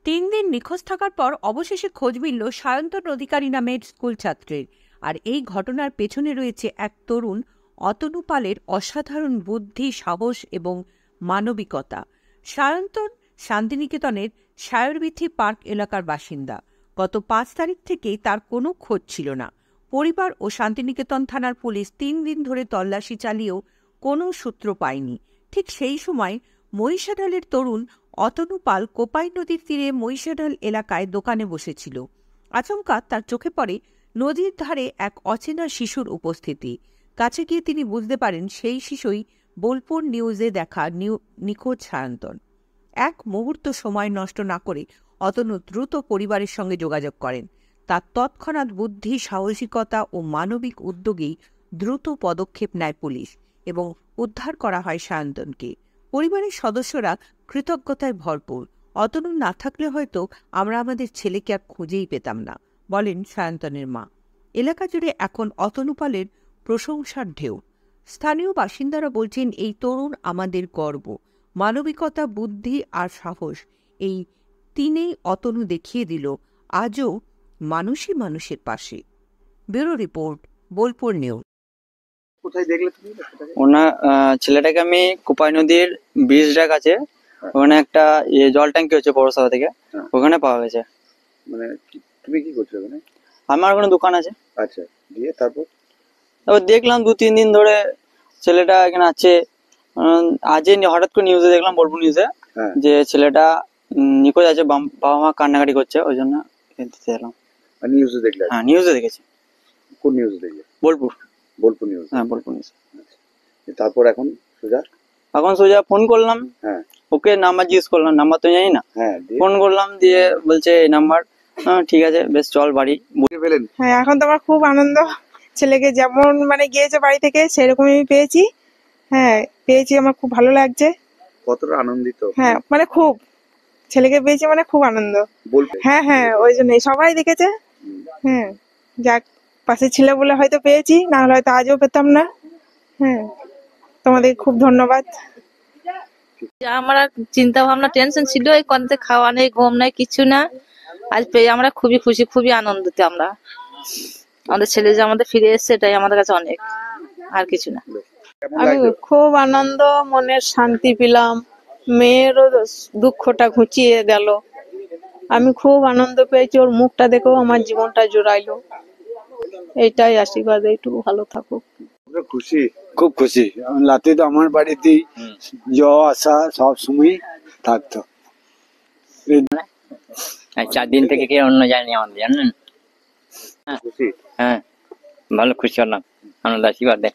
3 দিন নিখোঁজ থাকার পর অবশেষে খোঁজ মিলল সায়ন্তন অধিকারী নামের স্কুল ছাত্রের। আর এই ঘটনার পেছনে রয়েছে এক তরুণ অতনু পালের অসাধারণ বুদ্ধি, সাহস এবং মানবিকতা। সায়ন্তন শান্তিনিকেতনের সায়রবীথি পার্ক এলাকার বাসিন্দা। গত 5 তারিখ থেকেই তার কোনো খোঁজ ছিল না। পরিবার ও শান্তিনিকেতন থানার পুলিশ 3 দিন ধরে তল্লাশি চালিয়েও কোনো সূত্র পায়নি। ঠিক সেই সময় মহিষাঢালের তরুণ অতনু পাল কোপাই নদীর তীরে মহিষাঢাল এলাকায় দোকানে বসেছিল। আচমকা তার চোখে পড়ে নদীর ধারে এক অচেনা শিশুর উপস্থিতি। কাছে গিয়ে তিনি বুঝতে পারেন সেই শিশুই বোলপুর নিউজে দেখা নিখোঁজ সায়ন্তন। এক মুহূর্ত সময় নষ্ট না করে অতনু দ্রুত পরিবারের সঙ্গে যোগাযোগ করেন। তার তৎক্ষণাৎ বুদ্ধি, সাহসিকতা ও মানবিক উদ্যোগেই দ্রুত পদক্ষেপ নেয় পুলিশ এবং উদ্ধার করা হয় সায়ন্তনকে। পরিবারের সদস্যরা কৃতজ্ঞতায় ভরপুর। অতনু না থাকলে হয়তো আমরা আমাদের ছেলেকে আর খুঁজেই পেতাম না, বলেন সায়ন্তনের মা। এলাকা জুড়ে এখন অতনু পালের প্রশংসার ঢেউ। স্থানীয় বাসিন্দারা বলছেন, এই তরুণ আমাদের গর্ব। মানবিকতা, বুদ্ধি আর সাহস, এই তিনেই অতনু দেখিয়ে দিল আজও মানুষই মানুষের পাশে। Bureau report, Bolpur news. কোথায় দেখলে তুমি ছেলেটাকে আমি কোপাই নদীর ব্রিজটার কাছে, ওখানে একটা জল ট্যাঙ্কি হচ্ছে পৌরসভা থেকে, ওখানে পাওয়া গেছে। মানে তুমি কি করছো ওখানে? আমার ওখানে দোকান আছে। আচ্ছা, দিয়ে তারপর দেখলাম 2-3 দিন ধরে ছেলেটা এখানে আছে। আজই হঠাৎ করে নিউজে দেখলাম, বোলপুর নিউজে, যে ছেলেটা নিখোঁজ আছে, বাবা মা কান্নাকাটি করছে, ওই জন্য দিতে এলাম। নিউজে দেখলে? হ্যাঁ, নিউজে দেখেছি। কোন নিউজে দেখলে? বোলপুর নিউজ। হ্যাঁ, বোলপুর নিউজ। তারপর এখন সোজা ফোন করলাম। হ্যাঁ, ওকে নাম্বার জিজ্ঞেস করলাম, নাম্বার তো জানি না। হ্যাঁ, ফোন করলাম, দিয়ে বলছে এই নাম্বার। ঠিক আছে, বেশ, চল বাড়ি। হ্যাঁ, এখন তো আমার খুব আনন্দ। ছেলেকে যেমন গিয়েছে বাড়ি থেকে, সেরকমই আমি পেয়েছি। হ্যাঁ, পেয়েছি, আমার খুব ভালো লাগছে। কতটা আনন্দিত? হ্যাঁ, খুব, ছেলেকে পেয়েছি খুব আনন্দ। হ্যাঁ হ্যাঁ, ওই জন্যই সবাই দেখেছে। হ্যাঁ, যাক, পাশে ছিল বলে হয়তো পেয়েছি, না হলে হয়তো আজও পেতাম না। হ্যাঁ, তোমাদের খুব ধন্যবাদ। আমরা চিন্তা ভাবনা টেনশন ছিল, এই কদিন খাওয়া নেই, ঘুম নেই, কিছু না। আজ পেয়ে আমরা খুবই খুশি, খুবই আনন্দিত। আমরা আমাদের ছেলে যে আমাদের ফিরে এসছে, এটাই আমাদের কাছে অনেক, আর কিছু না। আমি খুব আনন্দ, মনের শান্তি পেলাম, মেয়েরও দুঃখটা ঘুচিয়ে গেল। আমি খুব আনন্দ পেয়েছি, ওর মুখটা দেখেও আমার জীবনটা জোড়াইলো। এইটাই আশীর্বাদ, এইটুকু ভালো থাকুক। খুশি? খুব খুশি। লাতি তো আমার বাড়িতেই যাওয়া আসা সব সময় থাকতো। 4 দিন থেকে কি অন্য যায়নি আমাদের, জানেন? হ্যাঁ, ভালো খুশি হলাম, আনন্দ আশীর্বাদ দেয়।